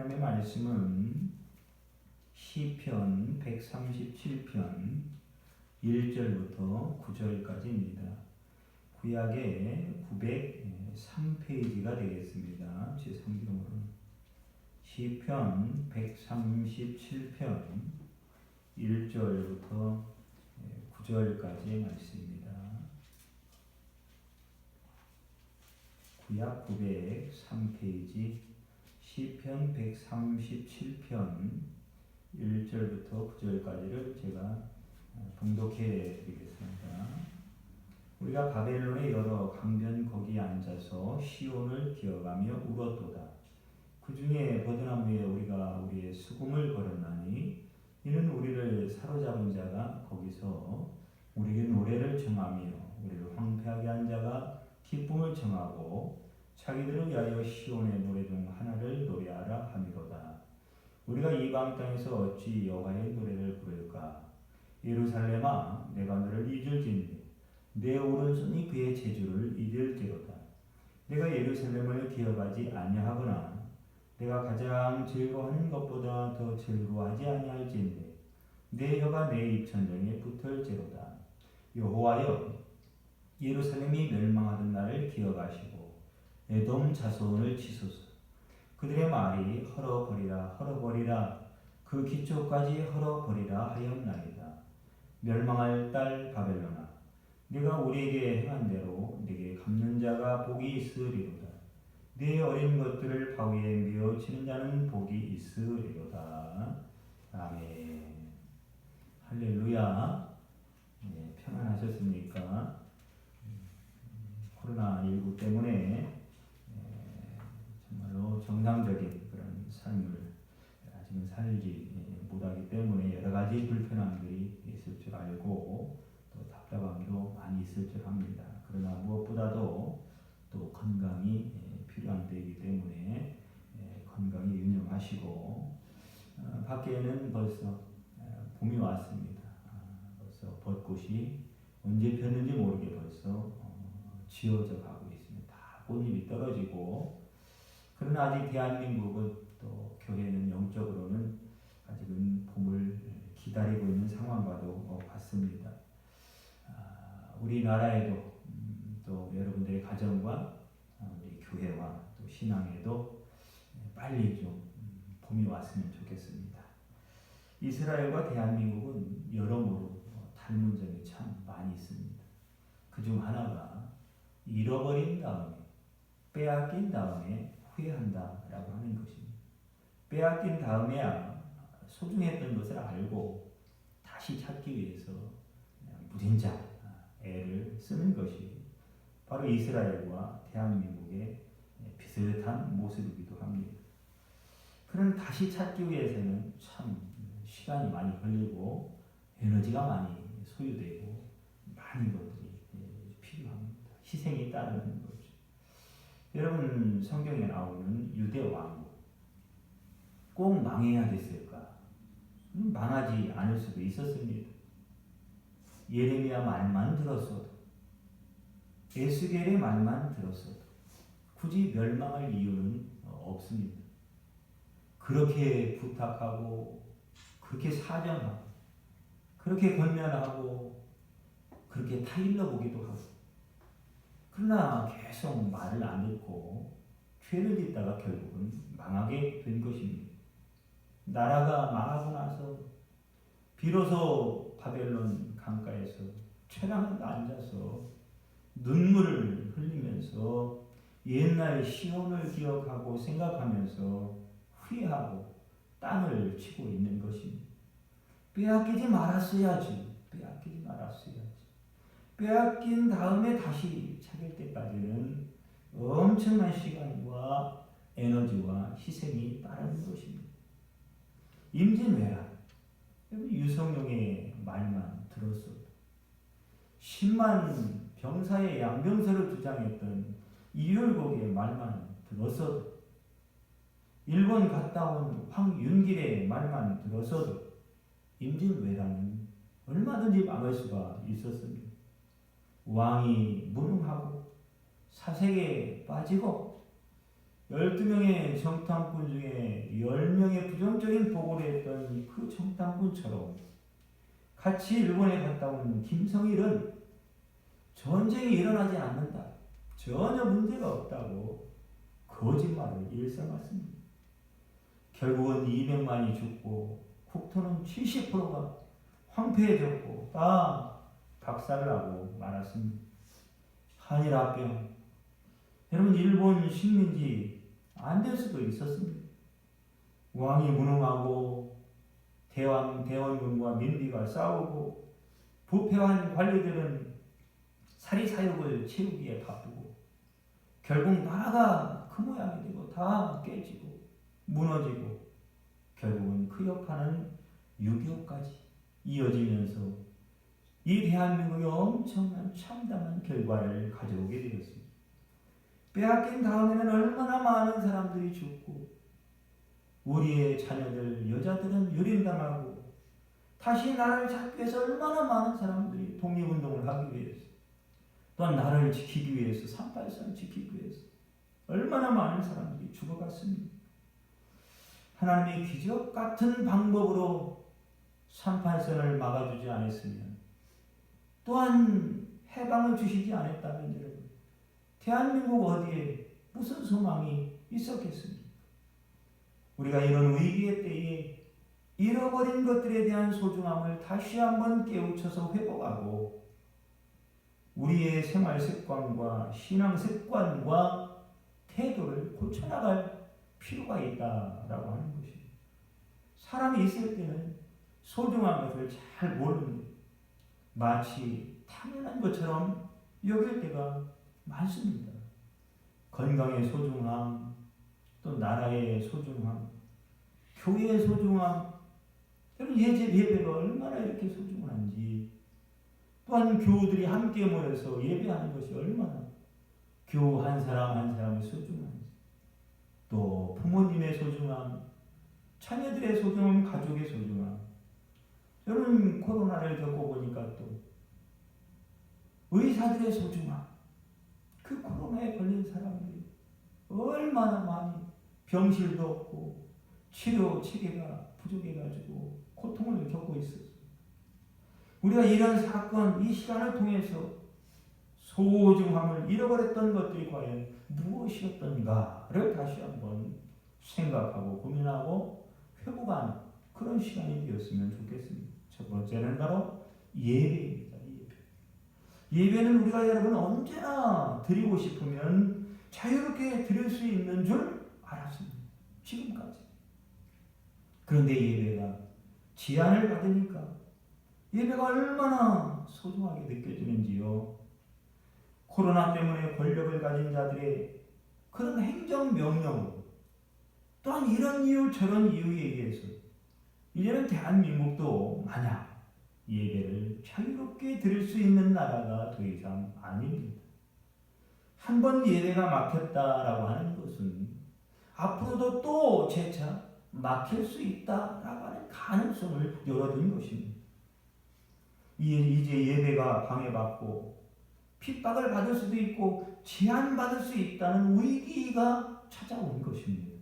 하나님의 말씀은 시편 137편 1절부터 9절까지입니다. 구약의 903페이지가 되겠습니다. 제 성경으로는 시편 137편 1절부터 9절까지의 말씀입니다. 구약 903페이지 시편 137편 1절부터 9절까지를 제가 봉독해 드리겠습니다. 우리가 바벨론의 여러 강변 거기에 앉아서 시온을 기어가며 울었도다. 그 중에 버드나무에 우리가 우리의 수금을 걸었나니 이는 우리를 사로잡은 자가 거기서 우리에게 노래를 정하며 우리를 황폐하게 한 자가 기쁨을 정하고 자기들을 위하여 시온의 노래 중 하나를 노래하라 하미로다. 우리가 이방 땅에서 어찌 여호와의 노래를 부를까? 예루살렘아, 내가 너를 잊을진대 내 오른손이 그의 재주를 잊을지로다. 내가 예루살렘을 기억하지 아니하거나 내가 가장 즐거워하는 것보다 더 즐거워하지 아니할진대 내 혀가 내 입천정에 붙을지로다. 여호와여, 예루살렘이 멸망하던 날을 기억하시고 에돔 자손을 치소서. 그들의 말이 헐어버리라 헐어버리라 그 기초까지 헐어버리라 하였나이다. 멸망할 딸 바벨론아, 네가 우리에게 행한 대로 네게 갚는 자가 복이 있으리로다. 네 어린 것들을 바위에 메어치는 자는 복이 있으리로다. 아멘. 할렐루야. 네, 평안하셨습니까? 코로나19 때문에 정말로 정상적인 그런 삶을 아직은 살지 못하기 때문에 여러 가지 불편함들이 있을 줄 알고 또 답답함도 많이 있을 줄 압니다. 그러나 무엇보다도 또 건강이 필요한 때이기 때문에 건강이 유념하시고 밖에는 벌써 봄이 왔습니다. 벌써 벚꽃이 언제 폈는지 모르게 벌써 지어져 가고 있습니다. 다 꽃잎이 떨어지고 그러나 아직 대한민국은 또 교회는 영적으로는 아직은 봄을 기다리고 있는 상황과도 같습니다. 우리나라에도 또 여러분들의 가정과 우리 교회와 또 신앙에도 빨리 좀 봄이 왔으면 좋겠습니다. 이스라엘과 대한민국은 여러모로 닮은 점이 참 많이 있습니다. 그중 하나가 잃어버린 다음에 빼앗긴 다음에 후회한다라고 하는 것입니다. 빼앗긴 다음에야 소중했던 것을 알고 다시 찾기 위해서 무진장 애를 쓰는 것이 바로 이스라엘과 대한민국의 비슷한 모습이기도 합니다. 그런 다시 찾기 위해서는 참 시간이 많이 걸리고 에너지가 많이 소요되고 많은 것들이 필요합니다. 희생이 따르는 거죠. 여러분, 성경에 나오는 유대 왕국 꼭 망해야 됐을까? 망하지 않을 수도 있었습니다. 예레미야 말만 들었어도, 에스겔의 말만 들었어도 굳이 멸망할 이유는 없습니다. 그렇게 부탁하고 그렇게 사정하고 그렇게 권면하고 그렇게 타일러 보기도 하고 그러나 계속 말을 안 듣고 죄를 짓다가 결국은 망하게 된 것입니다. 나라가 망하고 나서 비로소 바벨론 강가에서 최랑을 앉아서 눈물을 흘리면서 옛날 시온을 기억하고 생각하면서 후회하고 땅을 치고 있는 것입니다. 빼앗기지 말았어야지. 빼앗기지 말았어야지. 빼앗긴 다음에 다시 찾을 때까지는 엄청난 시간과 에너지와 희생이 따르는 것입니다. 임진왜란, 유성룡의 말만 들었어도 10만 병사의 양병서를 주장했던 이율곡의 말만 들었어도 일본 갔다 온 황윤길의 말만 들었어도 임진왜란은 얼마든지 막을 수가 있었습니다. 왕이 무능하고 사색에 빠지고 12명의 정탐꾼 중에 10명의 부정적인 보고를 했던 그 정탐꾼처럼 같이 일본에 갔다 온 김성일은 전쟁이 일어나지 않는다, 전혀 문제가 없다고 거짓말을 일삼았습니다. 결국은 200만이 죽고 국토는 70%가 황폐해졌고 다 박살나고 말았습니다. 한일합병, 여러분 일본 식민지 안 될 수도 있었습니다. 왕이 무능하고 대원군과 민비가 싸우고 부패한 관리들은 사리사욕을 채우기에 바쁘고 결국 나라가 그 모양이 되고 다 깨지고 무너지고 결국은 그 여파는 6.25까지 이어지면서 이 대한민국이 엄청난 참담한 결과를 가져오게 되었습니다. 빼앗긴 다음에는 얼마나 많은 사람들이 죽고 우리의 자녀들, 여자들은 유린당하고 다시 나라를 잡기 위해서 얼마나 많은 사람들이 독립운동을 하기 위해서 또한 나라를 지키기 위해서 38선을 지키기 위해서 얼마나 많은 사람들이 죽어갔습니다. 하나님이 기적 같은 방법으로 38선을 막아주지 않았으면 또한 해방을 주시지 않았다면 여러분 대한민국 어디에 무슨 소망이 있었겠습니까? 우리가 이런 위기의 때에 잃어버린 것들에 대한 소중함을 다시 한번 깨우쳐서 회복하고 우리의 생활 습관과 신앙 습관과 태도를 고쳐나갈 필요가 있다라고 하는 것입니다. 사람이 있을 때는 소중한 것을 잘 모르는 마치 당연한 것처럼 여길 때가 많습니다. 건강의 소중함, 또 나라의 소중함, 교회의 소중함, 여러분 예배가 얼마나 이렇게 소중한지, 또한 교우들이 함께 모여서 예배하는 것이 얼마나 교우 한 사람 한 사람의 소중한지, 또 부모님의 소중함, 자녀들의 소중함, 가족의 소중함. 여러분 코로나를 겪어보니까 또 의사들의 소중함, 그 코로나에 걸린 사람들이 얼마나 많이 병실도 없고 치료 체계가 부족해가지고 고통을 겪고 있었어요. 우리가 이런 사건, 이 시간을 통해서 소중함을 잃어버렸던 것들이 과연 무엇이었던가를 다시 한번 생각하고 고민하고 회복하는 그런 시간이 되었으면 좋겠습니다. 첫 번째는 바로 예배입니다. 예배는 우리가 여러분 언제나 드리고 싶으면 자유롭게 드릴 수 있는 줄 알았습니다. 지금까지. 그런데 예배가 제한을 받으니까 예배가 얼마나 소중하게 느껴지는지요. 코로나 때문에 권력을 가진 자들의 그런 행정명령으로 또한 이런 이유 저런 이유에 의해서 이제는 대한민국도 만약 예배를 자유롭게 드릴 수 있는 나라가 더 이상 아닙니다. 한번 예배가 막혔다라고 하는 것은 앞으로도 또 재차 막힐 수 있다라고 하는 가능성을 열어둔 것입니다. 이제 예배가 방해받고 핍박을 받을 수도 있고 제한받을 수 있다는 위기가 찾아온 것입니다.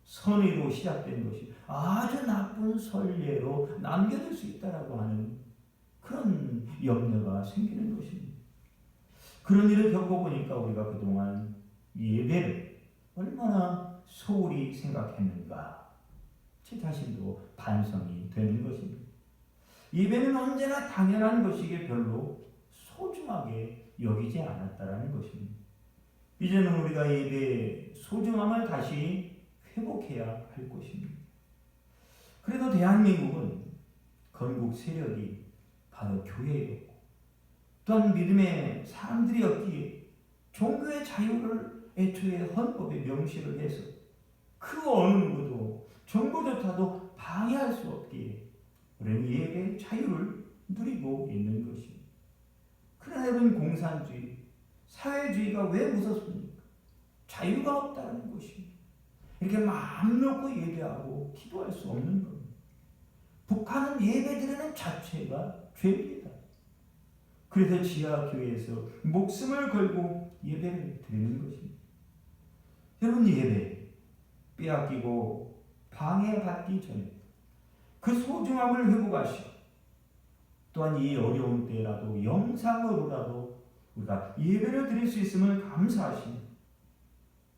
선의로 시작된 것이 아주 나쁜 선례로 남겨질 수 있다라고 하는 그런 염려가 생기는 것입니다. 그런 일을 겪어보니까 우리가 그동안 예배를 얼마나 소홀히 생각했는가 제 자신도 반성이 되는 것입니다. 예배는 언제나 당연한 것이기에 별로 소중하게 여기지 않았다라는 것입니다. 이제는 우리가 예배의 소중함을 다시 회복해야 할 것입니다. 그래도 대한민국은 건국 세력이 바로 교회였고 또한 믿음의 사람들이었기에 종교의 자유를 애초에 헌법에 명시를 해서 그 어느 누구도 정부조차도 방해할 수 없기에 우리는 예배의 자유를 누리고 있는 것입니다. 그러나 여러분 공산주의, 사회주의가 왜 무섭습니까? 자유가 없다는 것입니다. 이렇게 마음 놓고 예배하고 기도할 수 없는 겁니다. 북한은 예배드리는 자체가 죄입니다. 그래서 지하교회에서 목숨을 걸고 예배를 드리는 것입니다. 여러분, 예배 빼앗기고 방해받기 전에 그 소중함을 회복하시고, 또한 이 어려운 때라도 영상으로라도 우리가 예배를 드릴 수 있음을 감사하시며,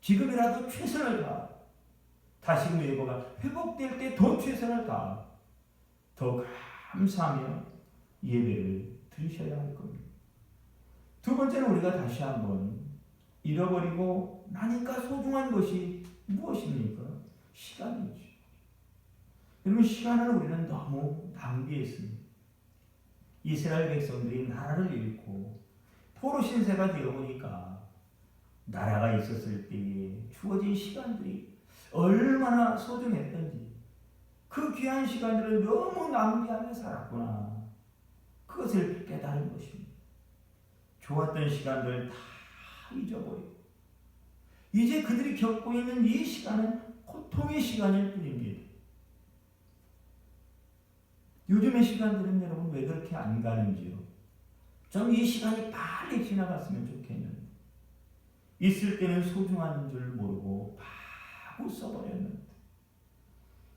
지금이라도 최선을 다하, 다시금 예배가 회복될 때 더 최선을 다하, 더 감사하며 예배를 드리셔야 할 겁니다. 두 번째는 우리가 다시 한번 잃어버리고 나니까 소중한 것이 무엇입니까? 시간이죠. 여러분, 시간을 우리는 너무 낭비했습니다. 이스라엘 백성들이 나라를 잃고 포로 신세가 되어보니까 나라가 있었을 때에 주어진 시간들이 얼마나 소중했던지, 그 귀한 시간들을 너무 낭비하며 살았구나, 그것을 깨달은 것입니다. 좋았던 시간들 다 잊어버리고 이제 그들이 겪고 있는 이 시간은 고통의 시간일 뿐입니다. 요즘의 시간들은 여러분 왜 그렇게 안 가는지요? 좀 이 시간이 빨리 지나갔으면 좋겠는데, 있을 때는 소중한 줄 모르고 마구 써버렸는데,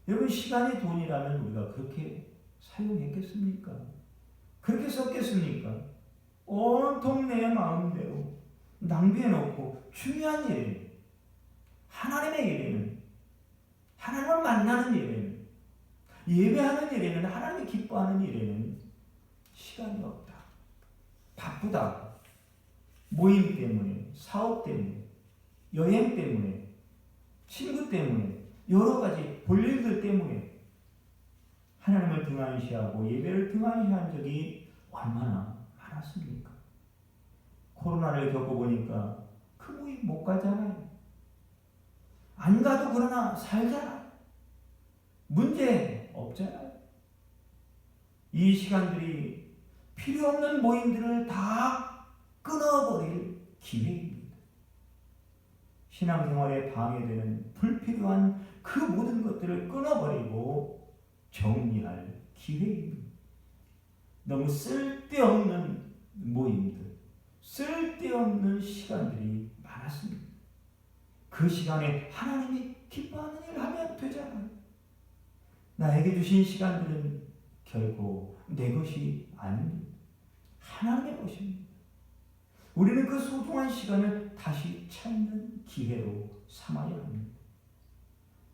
여러분, 시간이 돈이라면 우리가 그렇게 사용했겠습니까? 그렇게 썼겠습니까? 온통 내 마음대로 낭비해놓고 중요한 일에는, 하나님의 일에는, 하나님을 만나는 일에는, 예배하는 일에는, 하나님이 기뻐하는 일에는 시간이 없다. 바쁘다. 모임 때문에, 사업 때문에, 여행 때문에, 친구 때문에, 여러 가지 볼일들 때문에 하나님을 등한시하고 예배를 등한시한 적이 얼마나 많았습니까? 코로나를 겪어보니까 그 모임 못 가잖아요. 안 가도 그러나 살잖아. 문제 없잖아요. 이 시간들이 필요 없는 모임들을 다 끊어버릴 기회입니다. 신앙생활에 방해되는 불필요한 그 모든 것들을 끊어버리고 정리할 기회입니다. 너무 쓸데없는 모임들, 쓸데없는 시간들이 많았습니다. 그 시간에 하나님이 기뻐하는 일을 하면 되잖아요. 나에게 주신 시간들은 결코 내 것이 아닙니다. 하나님의 것입니다. 우리는 그 소중한 시간을 다시 찾는 기회로 삼아야 합니다.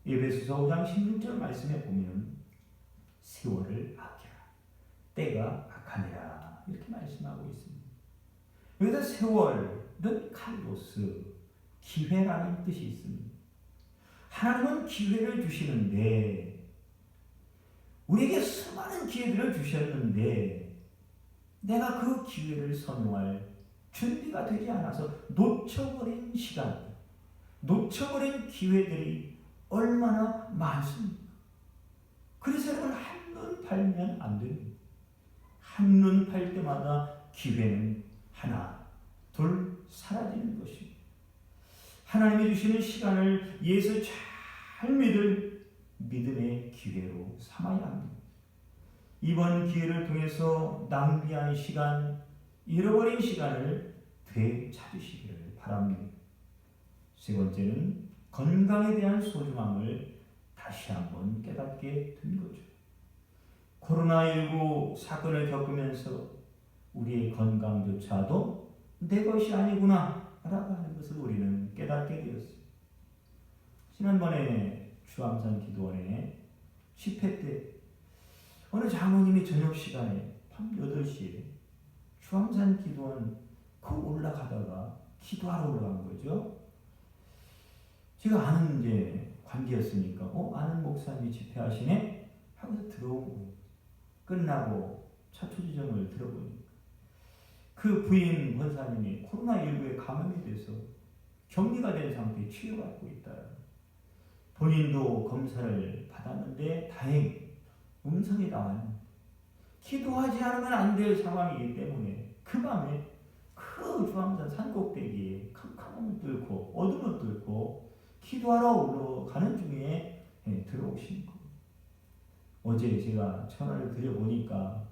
에베소서 5장 16절 말씀에 보면 세월을 아껴라, 때가 악하니라, 이렇게 말씀하고 있습니다. 여기서 세월은 칼로스, 기회라는 뜻이 있습니다. 하나님은 기회를 주시는데, 우리에게 수많은 기회들을 주셨는데 내가 그 기회를 선용할 준비가 되지 않아서 놓쳐버린 시간, 놓쳐버린 기회들이 얼마나 많습니까? 그래서 여러분, 한눈 팔면 안 됩니다. 한눈 팔 때마다 기회는 하나, 둘 사라지는 것입니다. 하나님이 주시는 시간을 예수 잘 믿을 믿음의 기회로 삼아야 합니다. 이번 기회를 통해서 낭비한 시간, 잃어버린 시간을 되찾으시기를 바랍니다. 세 번째는 건강에 대한 소중함을 다시 한번 깨닫게 된 거죠. 코로나19 사건을 겪으면서 우리의 건강조차도 내 것이 아니구나 라고 하는 것을 우리는 깨닫게 되었습니다. 지난번에 주암산 기도원에 10회 때 어느 장로님이 저녁 시간에 밤 8시에 주암산 기도원 그 올라가다가 기도하러 올라간 거죠. 제가 아는 이제 관계였으니까 아는 목사님이 집회하시네 하고서 들어오고, 끝나고 차초지정을 들어보니까 그 부인 권사님이 코로나19에 감염이 돼서 격리가 된 상태에 치료받고 있다. 본인도 검사를 받았는데 다행히 음성이 나왔는데, 기도하지 않으면 안 될 상황이기 때문에 그 밤에 그 주암산 산꼭대기에 캄캄함을 뚫고 어둠을 뚫고 기도하러 올라가는 중에 들어오신 거예요. 어제 제가 전화를 드려보니까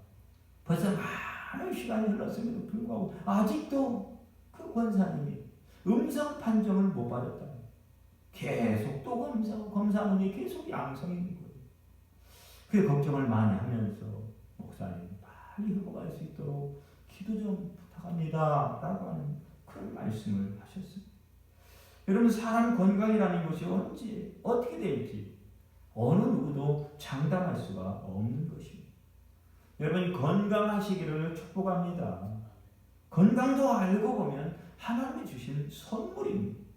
벌써 많은 시간이 흘렀음에도 불구하고 아직도 그 권사님이 음성 판정을 못 받았다. 계속 또 검사하니 계속 양성인 거예요. 그 걱정을 많이 하면서 목사님 빨리 회복할 수 있도록 기도 좀 부탁합니다 라고 하는 그런 말씀을 하셨습니다. 여러분, 사람 건강이라는 것이 언제 어떻게 될지 어느 누구도 장담할 수가 없는 것입니다. 여러분, 건강하시기를 축복합니다. 건강도 알고 보면 하나님이 주신 선물입니다.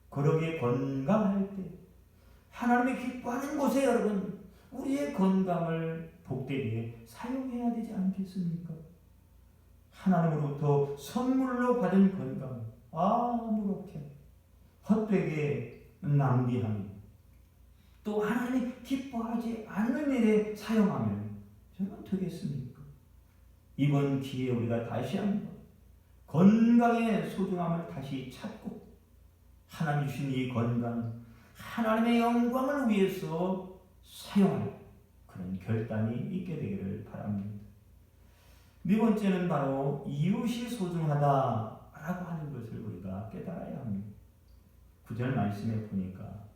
그러기에 건강할 때 하나님이 기뻐하는 곳에 여러분 우리의 건강을 복되게 사용해야 되지 않겠습니까? 하나님으로부터 선물로 받은 건강 아무렇게 헛되게 낭비하며 또 하나님이 기뻐하지 않는 일에 사용하면 저는 되겠습니까? 이번 기회에 우리가 다시 한번 건강의 소중함을 다시 찾고 하나님 주신 이 건강 하나님의 영광을 위해서 사용할 그런 결단이 있게 되기를 바랍니다. 네 번째는 바로 이웃이 소중하다라고 하는 것을 우리가 깨달아야 합니다. 9절 말씀에 보니까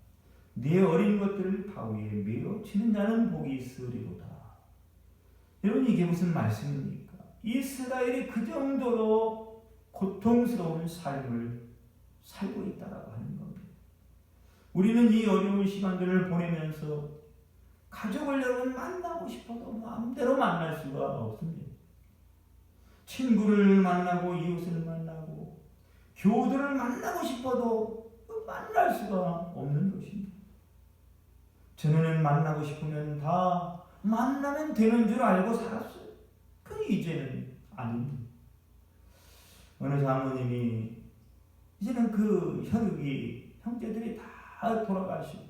네 어린 것들을 바위에 메어치는 자는 복이 있으리로다. 여러분, 이게 무슨 말씀입니까? 이스라엘이 그 정도로 고통스러운 삶을 살고 있다라고 하는 겁니다. 우리는 이 어려운 시간들을 보내면서 가족을 여러분 만나고 싶어도 마음대로 만날 수가 없습니다. 친구를 만나고 이웃을 만나고 교우들을 만나고 싶어도 만날 수가 없는 것입니다. 전에는 만나고 싶으면 다 만나면 되는 줄 알고 살았어요. 그 이제는 아닙니다. 어느 사모님이 이제는 그 혈육이 형제들이 다 돌아가시고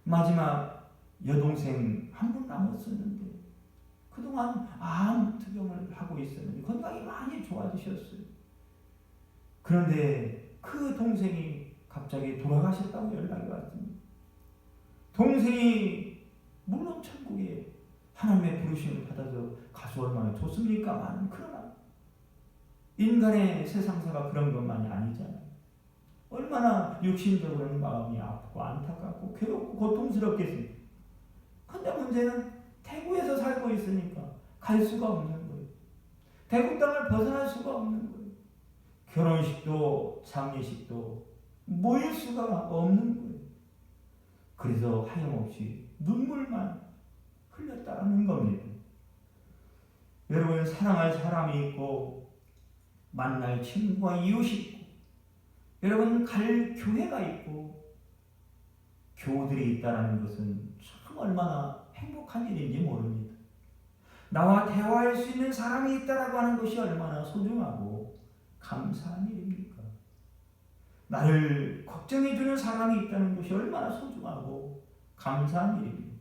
마지막 여동생 한 분 남았었는데 그동안 암 투병을 하고 있었는데 건강이 많이 좋아지셨어요. 그런데 그 동생이 갑자기 돌아가셨다고 연락이 왔습니다. 동생이 물론 천국에 하나님의 부르심을 받아서 가수 얼마나 좋습니까만 그러나 인간의 세상사가 그런 것만이 아니잖아요. 얼마나 육신적으로는 마음이 아프고 안타깝고 괴롭고 고통스럽겠습니까? 근데 문제는 대구에서 살고 있으니까 갈 수가 없는 거예요. 대구 땅을 벗어날 수가 없는 거예요. 결혼식도 장례식도 모일 수가 없는 거예요. 그래서 하염없이 눈물만 흘렸다는 겁니다. 여러분, 사랑할 사람이 있고 만날 친구와 이웃이 있고 여러분 갈 교회가 있고 교우들이 있다는 것은 참 얼마나 행복한 일인지 모릅니다. 나와 대화할 수 있는 사람이 있다라고 하는 것이 얼마나 소중하고 감사한 일입니까? 나를 걱정해주는 사람이 있다는 것이 얼마나 소중하고 감사한 일입니다.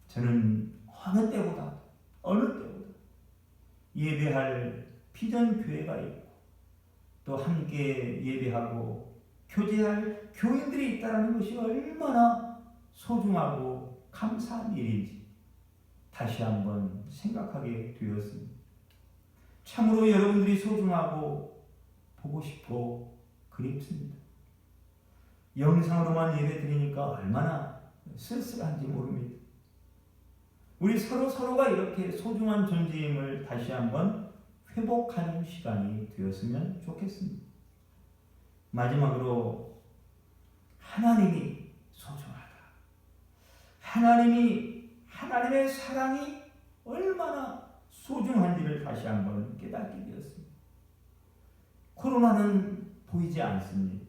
저는 어느 때보다 예배할 비전 교회가 있고 또 함께 예배하고 교제할 교인들이 있다는 것이 얼마나 소중하고 감사한 일인지 다시 한번 생각하게 되었습니다. 참으로 여러분들이 소중하고 보고 싶고 그립습니다. 영상으로만 예배 드리니까 얼마나 쓸쓸한지 모릅니다. 우리 서로가 이렇게 소중한 존재임을 다시 한번 회복하는 시간이 되었으면 좋겠습니다. 마지막으로 하나님이 소중하다. 하나님의 사랑이 얼마나 소중한지를 다시 한번 깨닫게 되었습니다. 코로나는 보이지 않습니다.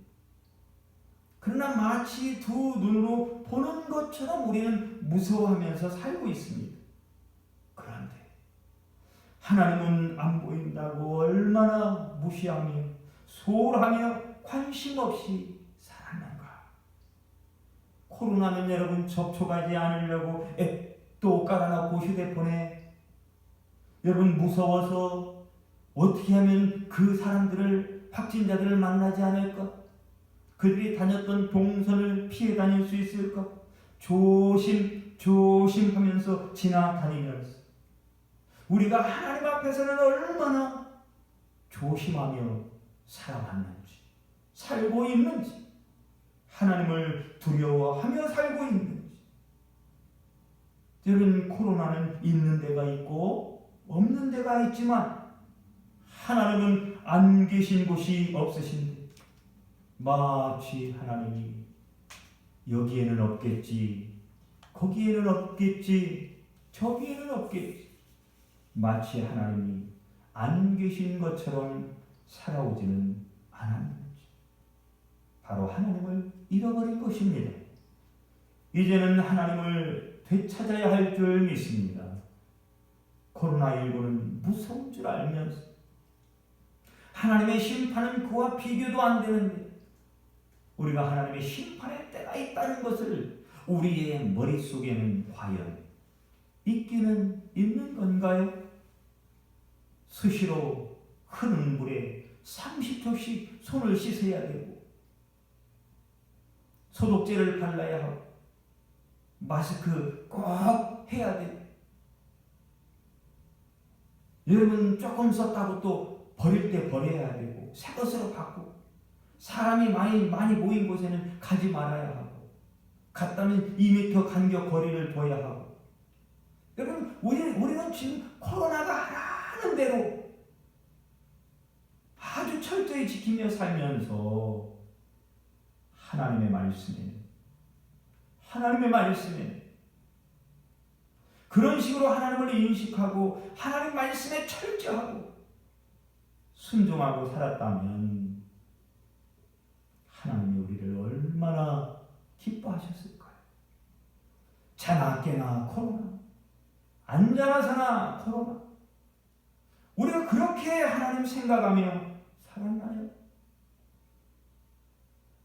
그러나 마치 두 눈으로 보는 것처럼 우리는 무서워하면서 살고 있습니다. 그런데 하나님은 안 보인다고 얼마나 무시하며 소홀하며 관심 없이 살았는가. 코로나는 여러분 접촉하지 않으려고 앱도 깔아놓고 휴대폰에 여러분 무서워서 어떻게 하면 그 사람들을 확진자들을 만나지 않을까? 그들이 다녔던 동선을 피해 다닐 수 있을까? 조심하면서 지나다니면서 우리가 하나님 앞에서는 얼마나 조심하며 살아왔는지 살고 있는지 하나님을 두려워하며 살고 있는 거죠. 여러분, 코로나는 있는 데가 있고 없는 데가 있지만 하나님은 안 계신 곳이 없으신데 마치 하나님이 여기에는 없겠지, 거기에는 없겠지, 저기에는 없겠지, 마치 하나님이 안 계신 것처럼 살아오지는 않았는 거죠. 바로 하나님을 잃어버린 것입니다. 이제는 하나님을 되찾아야 할 줄 믿습니다. 코로나19는 무서운 줄 알면서 하나님의 심판은 그와 비교도 안 되는데 우리가 하나님의 심판의 때가 있다는 것을 우리의 머릿속에는 과연 있기는 있는 건가요? 수시로 흐르는 물에 30초씩 손을 씻어야 되고 소독제를 발라야 하고 마스크 꼭 해야 되고 여러분 조금 썼다고 또 버릴 때 버려야 되고 새 것으로 바꾸고 사람이 많이 모인 곳에는 가지 말아야 하고 갔다면 2m 간격 거리를 둬야 하고 여러분 우리는 지금 코로나가 하라는 대로 아주 철저히 지키며 살면서 하나님의 말씀에 그런 식으로 하나님을 인식하고 하나님 말씀에 철저하고 순종하고 살았다면 하나님이 우리를 얼마나 기뻐하셨을까요? 자나 깨나 코로나, 앉아나 사나 코로나, 우리가 그렇게 하나님 생각하며 살았나요?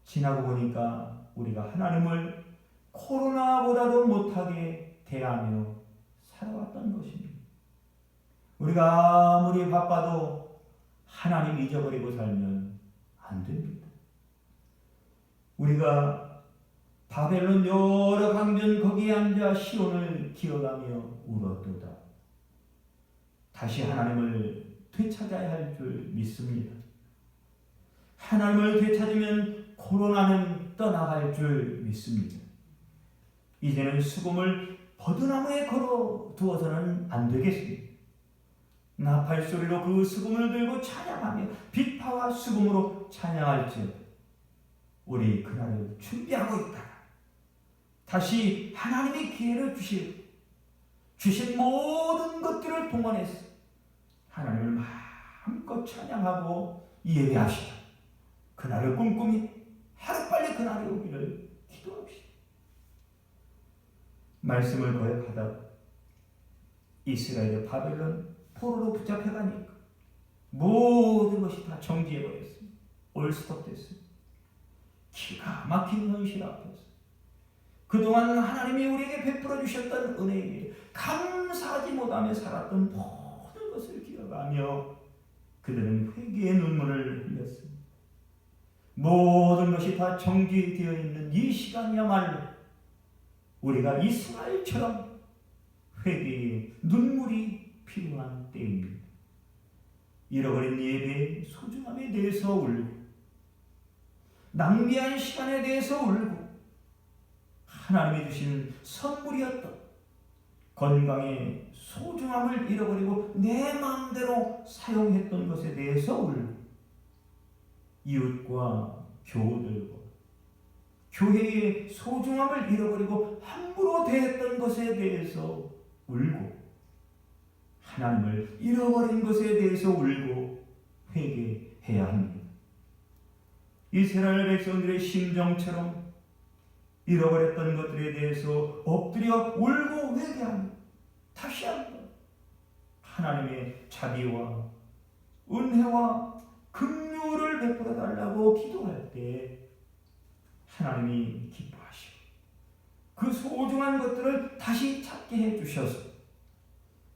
지나고 보니까 우리가 하나님을 코로나보다도 못하게 대하며 살아왔던 것입니다. 우리가 아무리 바빠도 하나님 잊어버리고 살면 안 됩니다. 우리가 바벨론 여러 강변 거기에 앉아 시온을 기어가며 울었도다. 다시 하나님을 되찾아야 할 줄 믿습니다. 하나님을 되찾으면 코로나는 떠나갈 줄 믿습니다. 이제는 수금을 버드나무에 걸어 두어서는 안 되겠습니다. 나팔소리로 그 수금을 들고 찬양하며 빛파와 수금으로 찬양할지어다. 우리 그날을 준비하고 있다. 다시 하나님이 기회를 주신 모든 것들을 동원해서 하나님을 마음껏 찬양하고 예배합시다. 그날을 꿈꾸며 하루빨리 그날이 오기를 기도합시다. 말씀을 거역하다가 이스라엘의 바벨론 포로로 붙잡혀가니까 모든 것이 다 정지해버렸습니다. 올스톱됐습니다. 기가 막힌 현실 앞에서 그동안 하나님이 우리에게 베풀어 주셨던 은혜에 감사하지 못하며 살았던 모든 것을 기억하며 그들은 회개의 눈물을 흘렸습니다. 모든 것이 다 정지되어 있는 이 시간이야말로 우리가 이스라엘처럼 회개의 눈물이 필요한 때입니다. 잃어버린 예배의 소중함에 대해서 울고 낭비한 시간에 대해서 울고 하나님이 주신 선물이었던 건강의 소중함을 잃어버리고 내 마음대로 사용했던 것에 대해서 울고 이웃과 교우들과 교회의 소중함을 잃어버리고 함부로 대했던 것에 대해서 울고 하나님을 잃어버린 것에 대해서 울고 회개해야 합니다. 이스라엘 백성들의 심정처럼 잃어버렸던 것들에 대해서 엎드려 울고 회개합니다. 다시 한번 하나님의 자비와 은혜와 긍휼을 베풀어 달라고 기도할 때 하나님이 기뻐하시고 그 소중한 것들을 다시 찾게 해주셔서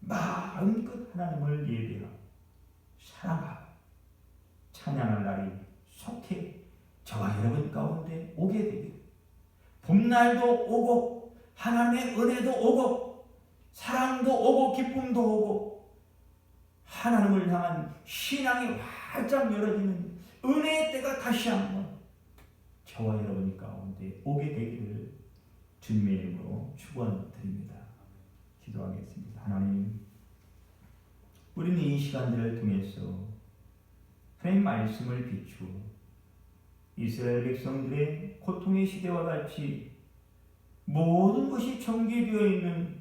마음껏 하나님을 예배하고 사랑하고 찬양할 날이 속히 저와 여러분 가운데 오게 되기를 봄날도 오고 하나님의 은혜도 오고 사랑도 오고 기쁨도 오고 하나님을 향한 신앙이 활짝 열어지는 은혜의 때가 다시 한번 저와 여러분 가운데 가운데 오게 되기를 주님의 이름으로 축원드립니다. 기도하겠습니다. 하나님, 우리는 이 시간들을 통해서 하나님 말씀을 비추어 이스라엘 백성들의 고통의 시대와 같이 모든 것이 정죄되어 있는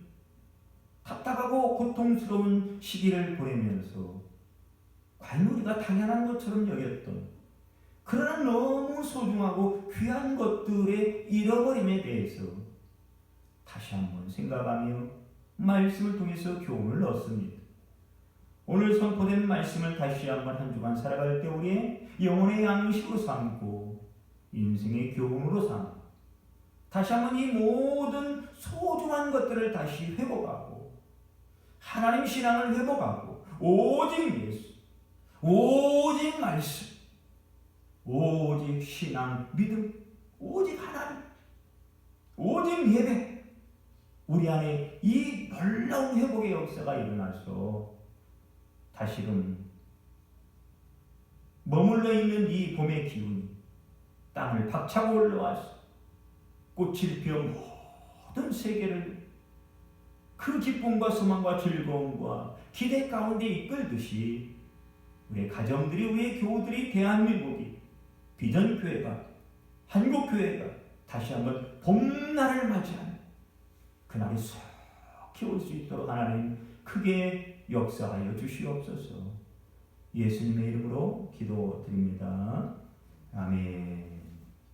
답답하고 고통스러운 시기를 보내면서 과연 우리가 당연한 것처럼 여겼던 그러나 너무 소중하고 귀한 것들의 잃어버림에 대해서 다시 한번 생각하며 말씀을 통해서 교훈을 얻습니다. 오늘 선포된 말씀을 다시 한번 한 주간 살아갈 때 우리의 영혼의 양식으로 삼고 인생의 교훈으로 삼고 다시 한번 이 모든 소중한 것들을 다시 회복하고 하나님 신앙을 회복하고 오직 예수, 오직 말씀, 오직 신앙, 믿음, 오직 하나님, 오직 예배, 우리 안에 이 놀라운 회복의 역사가 일어나서 다시금 머물러 있는 이 봄의 기운이 땅을 박차고 올라와서 꽃을 피워 모든 세계를 그 기쁨과 소망과 즐거움과 기대 가운데 이끌듯이 우리의 가정들이, 우리의 교우들이, 대한민국이, 비전교회가, 한국교회가 다시 한번 봄날을 맞이하는 그날이 속히 올 수 있도록 하나님 크게 역사하여 주시옵소서. 예수님의 이름으로 기도드립니다. 아멘.